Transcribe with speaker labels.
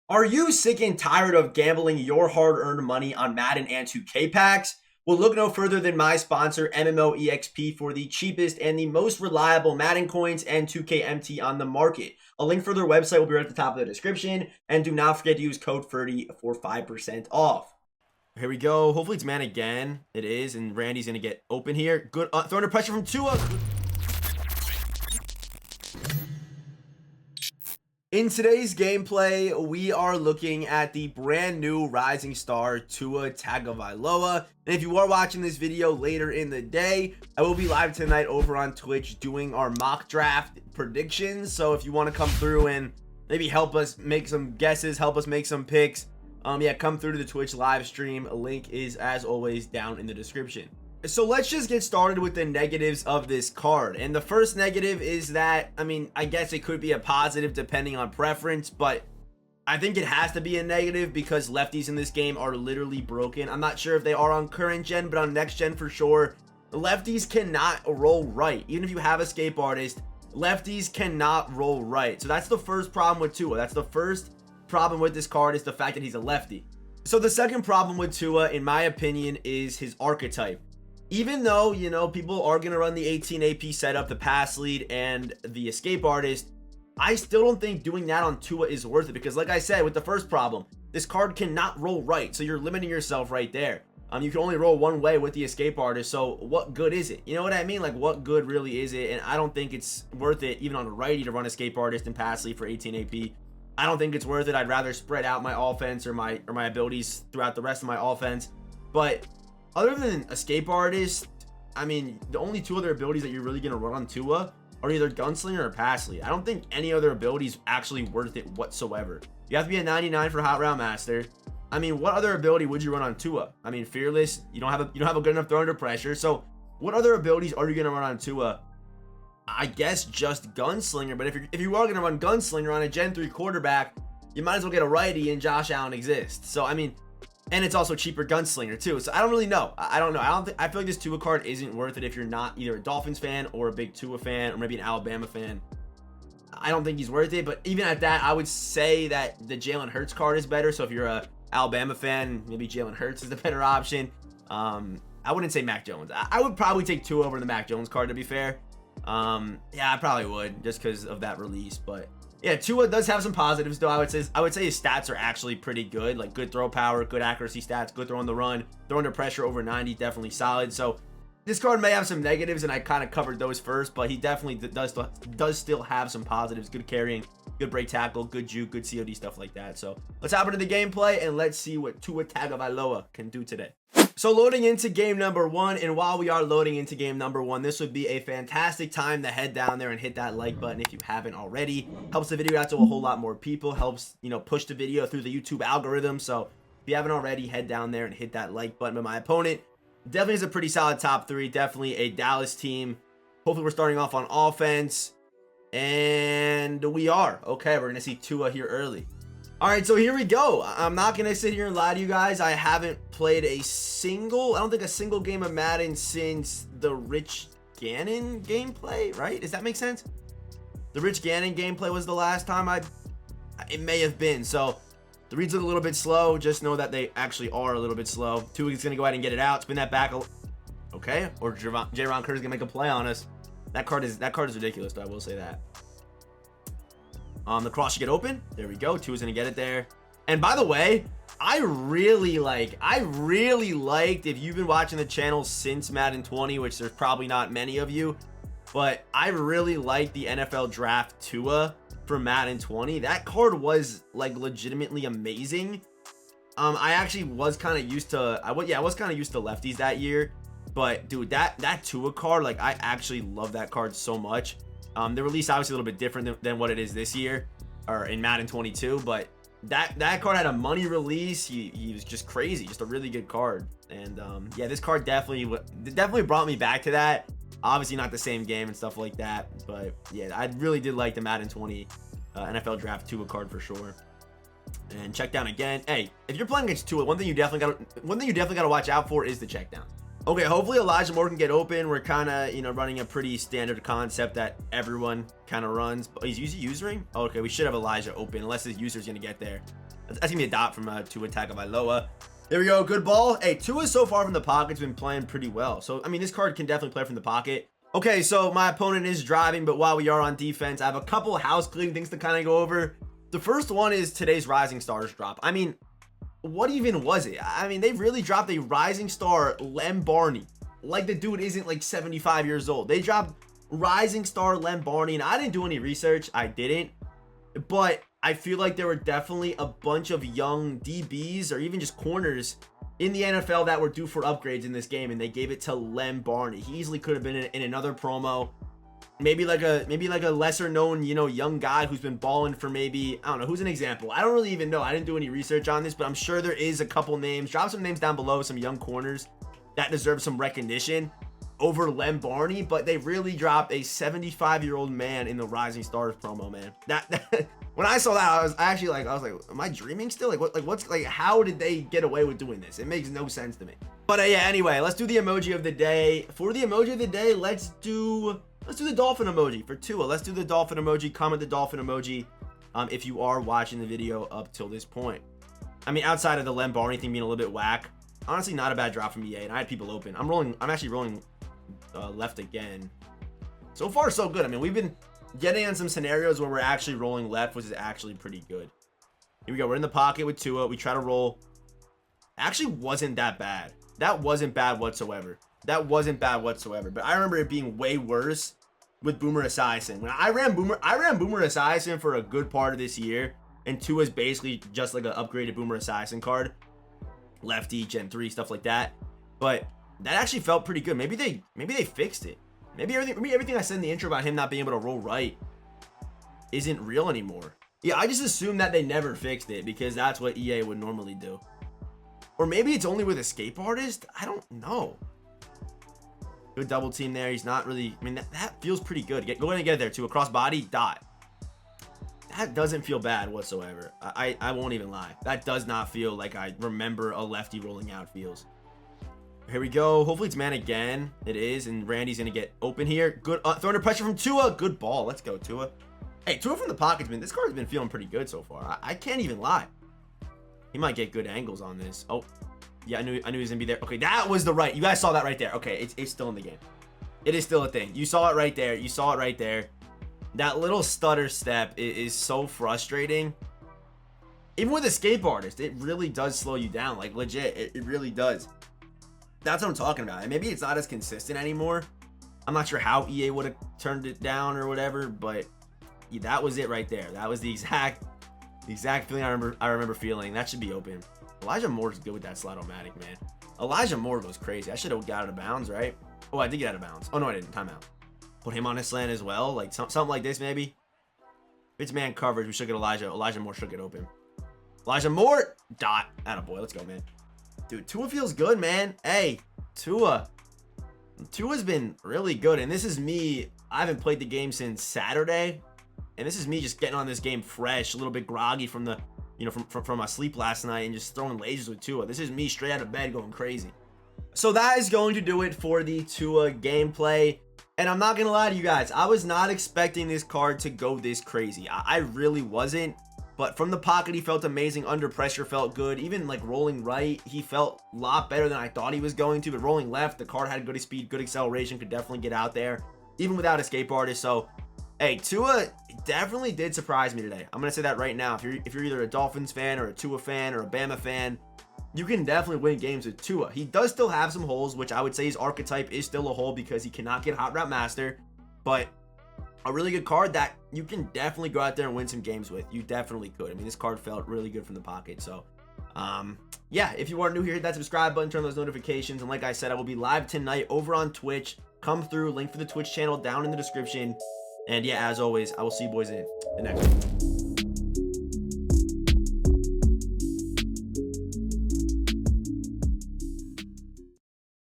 Speaker 1: Are you sick and tired of gambling your hard-earned money on Madden and 2K packs? Well, look no further than my sponsor, MMOEXP, for the cheapest and the most reliable Madden coins and 2K MT on the market. A link for their website will be right at the top of the description. And do not forget to use code Ferdy for 5% off. Here we go. Hopefully it's man again. It is, and Randy's going to get open here. Good. Throw under pressure from Tua. In today's gameplay, we are looking at the brand new rising star Tua Tagovailoa. And if you are watching this video later in the day, I will be live tonight over on Twitch doing our mock draft predictions. So if you want to come through and maybe help us make some guesses, help us make some picks, come through to the Twitch live stream. A link is, as always, down in the description. So let's just get started with the negatives of this card. And the first negative is that, I guess it could be a positive depending on preference, but I think it has to be a negative because lefties in this game are literally broken. I'm not sure if they are on current gen, but on next gen for sure. Lefties cannot roll right. Even if you have Escape Artist, lefties cannot roll right. So that's the first problem with Tua. That's the first problem with this card, is the fact that he's a lefty. So the second problem with Tua, in my opinion, is his archetype. Even though, people are going to run the 18 AP setup, the pass lead, and the Escape Artist, I still don't think doing that on Tua is worth it because, like I said, with the first problem, this card cannot roll right, so you're limiting yourself right there. You can only roll one way with the Escape Artist, so what good is it? You know what I mean? Like, what good really is it? And I don't think it's worth it, even on a righty, to run Escape Artist and pass lead for 18 AP. I don't think it's worth it. I'd rather spread out my offense or my abilities throughout the rest of my offense. But other than Escape Artist, the only two other abilities that you're really going to run on Tua are either Gunslinger or Pass Lead. I don't think any other ability is actually worth it whatsoever. You have to be a 99 for Hot Route Master. What other ability would you run on Tua? Fearless. You don't have a good enough throw under pressure. So what other abilities are you going to run on Tua? I guess just Gunslinger. But if you are going to run Gunslinger on a Gen 3 quarterback, you might as well get a righty and Josh Allen exists. So and it's also cheaper Gunslinger too. So I don't really know. I don't know. I feel like this Tua card isn't worth it if you're not either a Dolphins fan or a big Tua fan or maybe an Alabama fan. I don't think he's worth it. But even at that, I would say that the Jalen Hurts card is better. So if you're a Alabama fan, maybe Jalen Hurts is the better option. I wouldn't say Mac Jones. I would probably take Tua over the Mac Jones card, to be fair. Yeah, I probably would, just because of that release. But yeah, Tua does have some positives though. I would say his stats are actually pretty good. Like good throw power, good accuracy stats, good throw on the run, throw under pressure over 90, definitely solid. So this card may have some negatives, and I kind of covered those first, but he definitely does still have some positives. Good carrying, good break tackle, good juke, good COD, stuff like that. So let's hop into the gameplay and let's see what Tua Tagovailoa can do today. So loading into game number one, and while we are loading into game number one, this would be a fantastic time to head down there and hit that like button if you haven't already. Helps the video out to a whole lot more people, helps, push the video through the YouTube algorithm. So if you haven't already, head down there and hit that like button. But my opponent definitely is a pretty solid top three, definitely a Dallas team. Hopefully we're starting off on offense, and we are. Okay, we're going to see Tua here early. All right, so here we go. I'm not going to sit here and lie to you guys. I haven't played a single game of Madden since the Rich Gannon gameplay, right? Does that make sense? The Rich Gannon gameplay was the last time it may have been. So the reads look a little bit slow. Just know that they actually are a little bit slow. Tua's going to go ahead and get it out. Spin that back. Okay, or J-Ron Curry's going to make a play on us. That card is ridiculous, though, I will say that. The cross should get open. There we go. Tua's gonna get it there. And by the way, I really liked, if you've been watching the channel since Madden 20, which there's probably not many of you, but I really like the NFL Draft Tua for Madden 20. That card was like legitimately amazing. I actually was kind of used to, I was kind of used to lefties that year, but dude, that Tua card, like I actually love that card so much. The release obviously a little bit different than what it is this year, or in Madden 22, but that card had a money release. He was just crazy, just a really good card. And yeah, this card definitely brought me back to that. Obviously not the same game and stuff like that, but yeah, I really did like the Madden 20 NFL Draft Tua card for sure. And check down again. Hey, if you're playing against Tua, one thing you definitely got to watch out for is the check down. Okay, hopefully Elijah Moore can get open. We're kind of, you know, running a pretty standard concept that everyone kind of runs. But he's using? Oh, okay, we should have Elijah open unless his user's going to get there. That's going to be a dot from TUA TAGOVAILOA. There we go. Good ball. Hey, Tua so far from the pocket's been playing pretty well. So, I mean, this card can definitely play from the pocket. Okay, so my opponent is driving, but while we are on defense, I have a couple house cleaning things to kind of go over. The first one is today's Rising Stars drop. I mean, what even was it? I mean, they really dropped a Rising Star Lem Barney. Like the dude isn't like 75 years old. They dropped Rising Star Lem Barney, and I didn't do any research. I didn't. But I feel like there were definitely a bunch of young DBs or even just corners in the NFL that were due for upgrades in this game, and they gave it to Lem Barney. He easily could have been in another promo. Maybe like a lesser known, you know, young guy who's been balling for maybe, I don't know, who's an example. I don't really even know. I didn't do any research on this, but I'm sure there is a couple names. Drop some names down below, some young corners that deserve some recognition over Lem Barney, but they really dropped a 75-year-old man in the Rising Stars promo, man. That when I saw that, I was like, am I dreaming still? How did they get away with doing this? It makes no sense to me. But yeah, anyway, let's do the emoji of the day. For the emoji of the day, let's do the dolphin emoji for Tua. Let's do the dolphin emoji. Comment the dolphin emoji if you are watching the video up till this point. I mean, outside of the Lem Barney thing being a little bit whack, honestly, not a bad drop from EA, and I had people open. I'm actually rolling left again. So far, so good. I mean, we've been getting on some scenarios where we're actually rolling left, which is actually pretty good. Here we go. We're in the pocket with Tua. We try to roll. Actually wasn't that bad. That wasn't bad whatsoever. That wasn't bad whatsoever. But I remember it being way worse with Boomer Esiason. When I ran Boomer Esiason for a good part of this year, and Tua's basically just like an upgraded Boomer Esiason card. Lefty, Gen 3, stuff like that. But that actually felt pretty good. Maybe they fixed it. Maybe everything I said in the intro about him not being able to roll right isn't real anymore. Yeah, I just assumed that they never fixed it because that's what EA would normally do. Or maybe it's only with Escape Artist. I don't know. Good double team there. He's not really, I mean, that feels pretty good. Go ahead and get there too. A cross body, dot. That doesn't feel bad whatsoever. I won't even lie. That does not feel like I remember a lefty rolling out feels. Here we go. Hopefully it's man again. It is, and Randy's gonna get open here. Good throwing under pressure from Tua. Good ball. Let's go, Tua. Hey, Tua from the pocket's been, this card's been feeling pretty good so far. I can't even lie. He might get good angles on this. Oh, yeah, I knew he was gonna be there. Okay, that was the right. You guys saw that right there. Okay, it's still in the game. It is still a thing. You saw it right there. You saw it right there. That little stutter step is so frustrating. Even with Escape Artist, it really does slow you down. Like, legit, it really does. That's what I'm talking about. And maybe it's not as consistent anymore. I'm not sure how EA would have turned it down or whatever, but yeah, that was it right there. That was the exact feeling I remember feeling. That should be open. Elijah Moore's good with that slide-o-matic, man. Elijah Moore goes crazy. I should have got out of bounds, right? Oh, I did get out of bounds. Oh, no, I didn't. Timeout. Put him on his slant as well. Like, something like this, maybe. If it's man coverage, we should get Elijah. Elijah Moore should get open. Elijah Moore! Dot. Attaboy. Let's go, man. Dude, Tua feels good, man. Hey, Tua's been really good. And this is me. I haven't played the game since Saturday. And this is me just getting on this game fresh, a little bit groggy from the, you know, from my sleep last night and just throwing lasers with Tua. This is me straight out of bed going crazy. So that is going to do it for the Tua gameplay. And I'm not going to lie to you guys. I was not expecting this card to go this crazy. I really wasn't. But from the pocket, he felt amazing. Under pressure, felt good. Even like rolling right, he felt a lot better than I thought he was going to. But rolling left, the card had good speed, good acceleration, could definitely get out there, even without Escape Artist. So, hey, Tua definitely did surprise me today. I'm going to say that right now. If you're either a Dolphins fan or a Tua fan or a Bama fan, you can definitely win games with Tua. He does still have some holes, which I would say his archetype is still a hole because he cannot get Hot Route Master. But a really good card that you can definitely go out there and win some games with. You definitely could. I mean, this card felt really good from the pocket. So, yeah, if you are new here, hit that subscribe button, turn on those notifications. And like I said, I will be live tonight over on Twitch. Come through, link for the Twitch channel down in the description. And yeah, as always, I will see you boys in the next one.